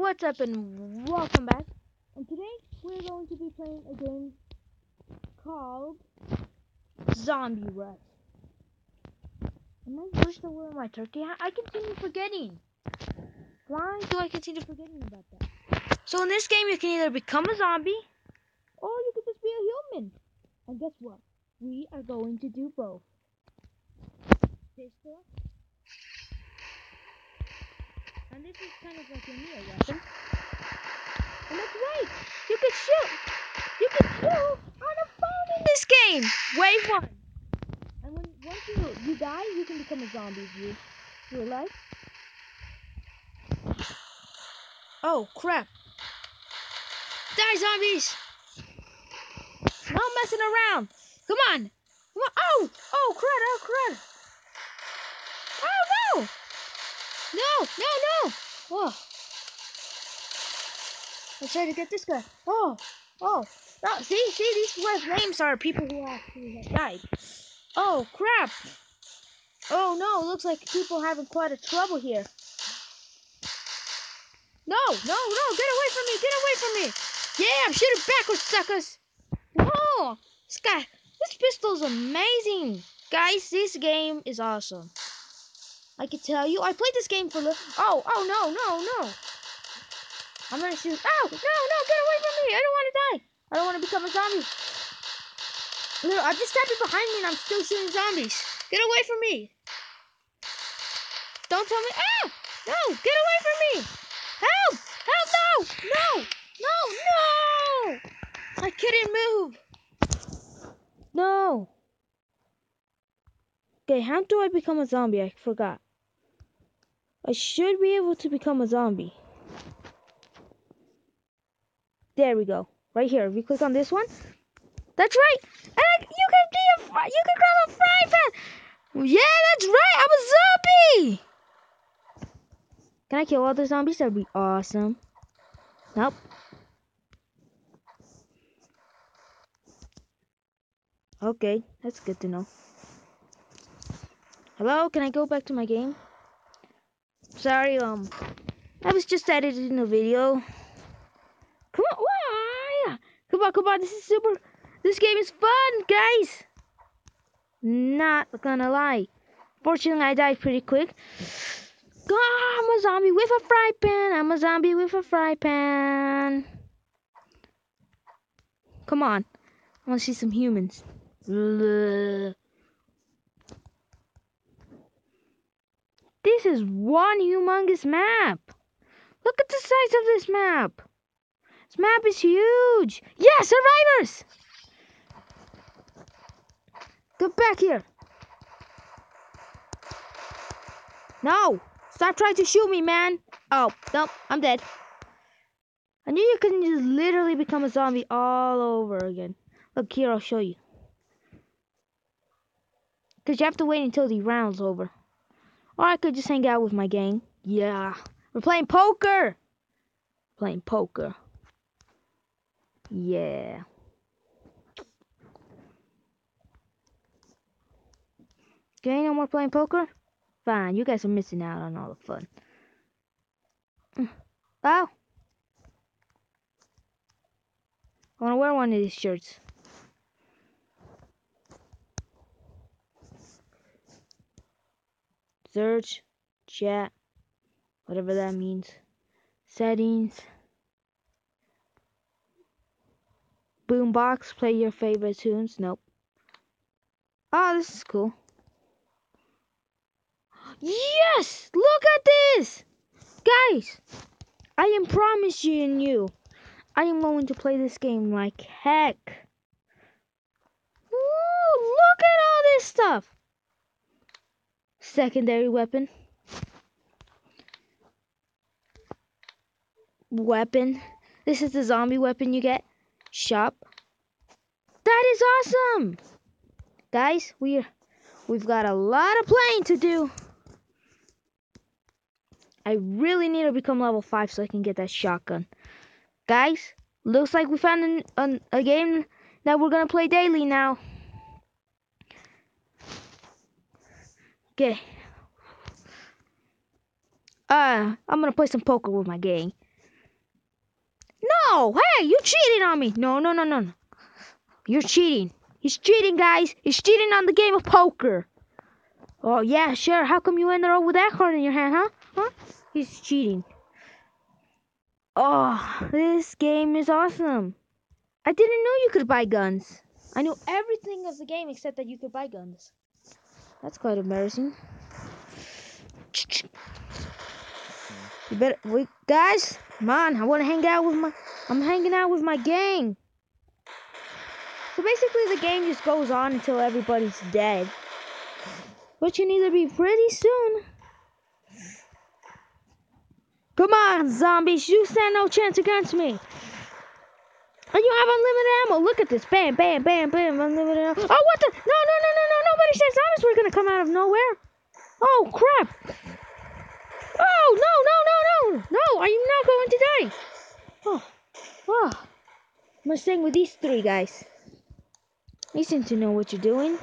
what's up and welcome back. And today we're going to be playing a game called Zombie Rush. Am I still wearing my turkey hat? I continue forgetting. Why do I continue forgetting about that? So in this game you can either become a zombie or you can just be a human. And guess what? We are going to do both. Pistol. And this is kind of like a new weapon. And that's right! You can shoot! You can shoot on a phone in this game! Wave 1. And once you die, you can become a zombie if you're alive. Oh, crap. Die, zombies! No messing around! Come on! Come on! Oh! Oh, crud! Oh, crud! Oh, no! No! No, no! Oh. Let's try to get this guy. Oh! Oh! Oh, see, these red names are people who actually have died. Oh, crap! Oh, no, looks like people are having quite a trouble here. No, no, no, get away from me, get away from me. Yeah, I'm shooting backwards, suckers. Whoa, this pistol's amazing. Guys, this game is awesome. I can tell you, I played this game for oh, no, no, no. I'm gonna shoot. Oh, no, no, get away from me. I don't want to die. I don't want to become a zombie. No, I'm just standing behind me and I'm still shooting zombies. Get away from me. Don't tell me. Ah! No, get away from me. Help! Help! No! No! No! No! I couldn't move. No. Okay, how do I become a zombie? I forgot. I should be able to become a zombie. There we go. Right here. If you click on this one. That's right. And you can grab a frying pan. Yeah, that's right. I'm a zombie. Can I kill all the zombies? That'd be awesome. Nope. Okay, that's good to know. Hello, can I go back to my game? Sorry, I was just editing a video. Come on, why? Come on, this game is fun, guys. Not gonna lie. Fortunately, I died pretty quick. I'm a zombie with a fry pan. I'm a zombie with a fry pan. Come on, I wanna see some humans. Ugh. This is one humongous map. Look at the size of this map. This map is huge. Yeah, survivors! Get back here. No! Stop trying to shoot me, man. Oh, nope, I'm dead. I knew you could just literally become a zombie all over again. Look here, I'll show you. Because you have to wait until the round's over. Or I could just hang out with my gang. Yeah. We're playing poker. Playing poker. Yeah. Okay, no more playing poker? Fine, you guys are missing out on all the fun. Oh. I want to wear one of these shirts. Search, chat, whatever that means. Settings. Boombox, play your favorite tunes. Nope. Oh, this is cool. Yes! Look at this! Guys, I am promising you, I am going to play this game like heck. Ooh, look at all this stuff! Secondary weapon. Weapon. This is the zombie weapon you get. Shop. That is awesome! Guys, we've got a lot of playing to do. I really need to become level 5 so I can get that shotgun. Guys, looks like we found a game that we're gonna play daily now. Okay. I'm gonna play some poker with my gang. No, hey, you cheating on me. No, no, no, no, no. You're cheating. He's cheating, guys. He's cheating on the game of poker. Oh, yeah, sure. How come you ended up with that card in your hand, huh? Huh? He's cheating. Oh, this game is awesome. I didn't know you could buy guns. I knew everything of the game except that you could buy guns. That's quite embarrassing. You better, wait, guys, come on. I want to hang out with I'm hanging out with my gang. So basically the game just goes on until everybody's dead. Which can either be pretty soon. Come on, zombies. You stand no chance against me. And you have unlimited ammo. Look at this. Bam, bam, bam, bam. Unlimited ammo. Oh, what the? No, no, no, no, no. Nobody said zombies were going to come out of nowhere. Oh, crap. Oh, no, no, no, no. No, are you not going to die? Oh, oh. I'm staying with these three guys. You seem to know what you're doing.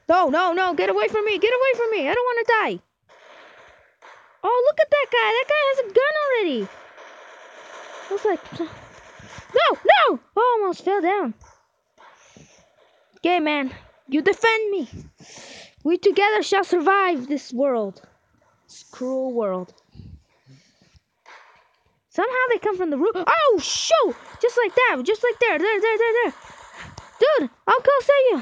No, no, no. Get away from me. Get away from me. I don't want to die. Oh, look at that guy. That guy has a gun already. Looks like... No, no. Oh, almost fell down. Okay, man. You defend me. We together shall survive this world. This cruel world. Somehow they come from the roof. Oh, shoot. Just like that. Just like there. There. Dude, I'll go save you.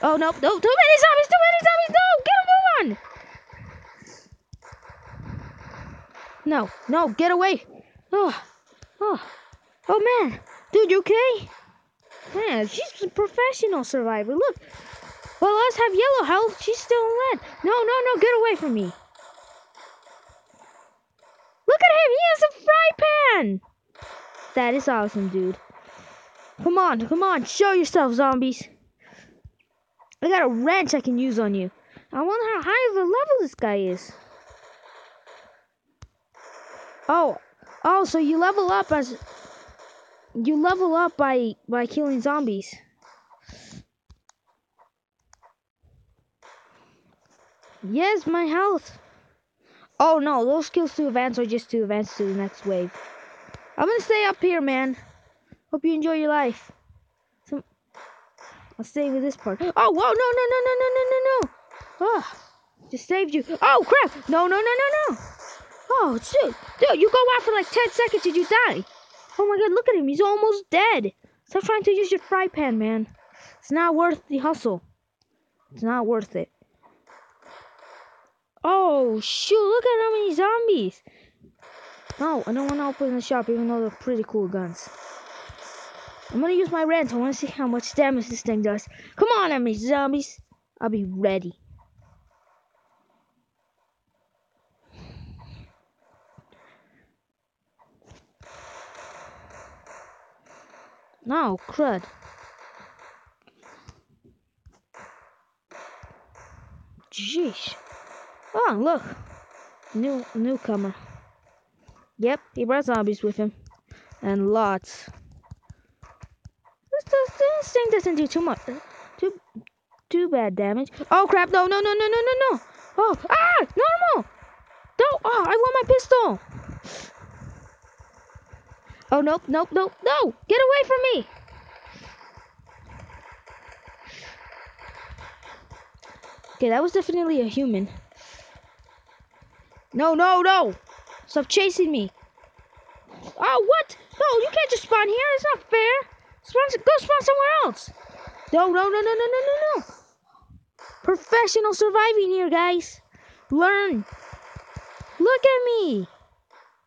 Oh, no. No. Too many zombies. Too many zombies. No. Get him. No. No. Get away. Oh. Man. Dude, you okay? Man, she's a professional survivor. Look. While us have yellow health, she's still in red. No. Get away from me. Look at him. He has a fry pan. That is awesome, dude. Come on. Show yourself, zombies. I got a wrench I can use on you. I wonder how high of a level this guy is. Oh, so you level up by killing zombies. Yes, my health. Oh no, those skills to advance are just to advance to the next wave. I'm gonna stay up here, man. Hope you enjoy your life. I'll stay with this part. Oh, whoa, no. Oh, just saved you. Oh, crap. No. Oh, dude, you go out for like 10 seconds and you die. Oh my god, look at him. He's almost dead. Stop trying to use your fry pan, man. It's not worth the hustle. It's not worth it. Oh, shoot, look at how many zombies. No, I don't want to open the shop, even though they're pretty cool guns. I'm gonna use my wrench. I want to see how much damage this thing does. Come on, enemy zombies. I'll be ready. No, crud. Jeez. Oh, look. Newcomer. Yep, he brought zombies with him. And lots. This thing doesn't do too much. Too bad damage. Oh, crap. No. Oh, normal. No. Oh, I want my pistol. Oh, nope. No. Get away from me. Okay, that was definitely a human. No. Stop chasing me. Oh, what? No, you can't just spawn here. It's not fair. Go spawn somewhere else. No. Professional surviving here, guys. Learn. Look at me.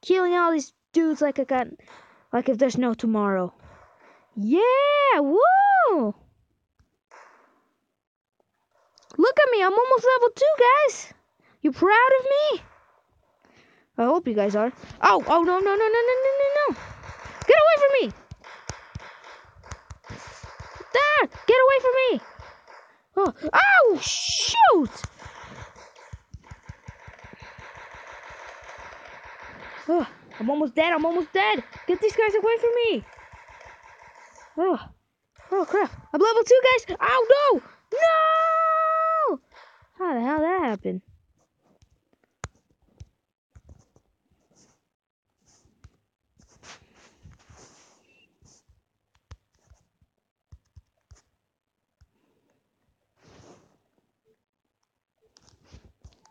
Killing all these dudes like if there's no tomorrow. Yeah, woo. Look at me. I'm almost level 2, guys. You proud of me? I hope you guys are. Oh, no. Get away from me. Get away from me. Oh, shoot. Oh, I'm almost dead. Get these guys away from me. Oh, crap. I'm level 2, guys. Oh, no. How the hell that happened?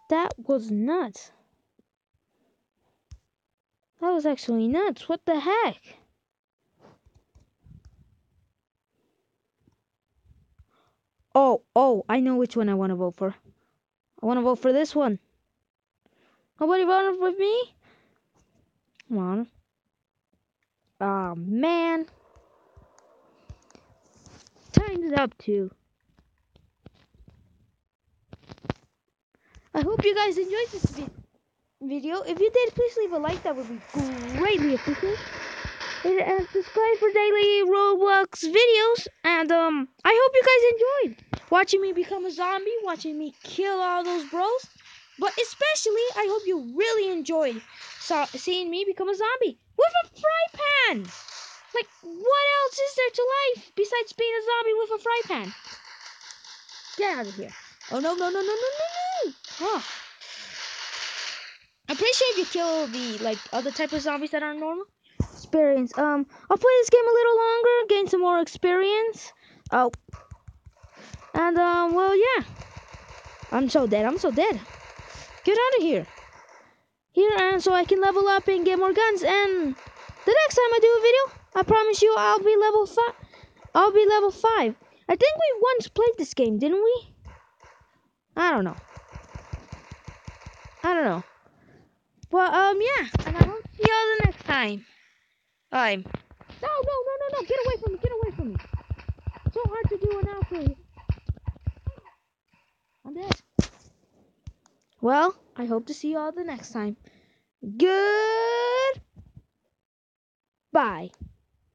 That was nuts. That was actually nuts. What the heck? Oh, I know which one I want to vote for. I want to vote for this one. Nobody voted with me? Come on. Oh, man. Time's up, too. I hope you guys enjoyed this video. If you did, please leave a like. That would be greatly appreciated. And subscribe for daily Roblox videos. And I hope you guys enjoyed watching me become a zombie, watching me kill all those bros. But especially, I hope you really enjoyed seeing me become a zombie with a fry pan. Like, what else is there to life besides being a zombie with a fry pan? Get out of here. Oh, no, no, no, no, no, no, no. Oh. I'm pretty sure if you kill the, like, other type of zombies that aren't normal, experience. I'll play this game a little longer, gain some more experience. Oh. And, well, yeah. I'm so dead. Get out of here. And so I can level up and get more guns. And the next time I do a video, I promise you I'll be level 5. I think we once played this game, didn't we? I don't know. But, yeah. And I hope to see y'all the next time. No. Get away from me. So hard to do an outro. I'm dead. Well, I hope to see y'all the next time. Goodbye.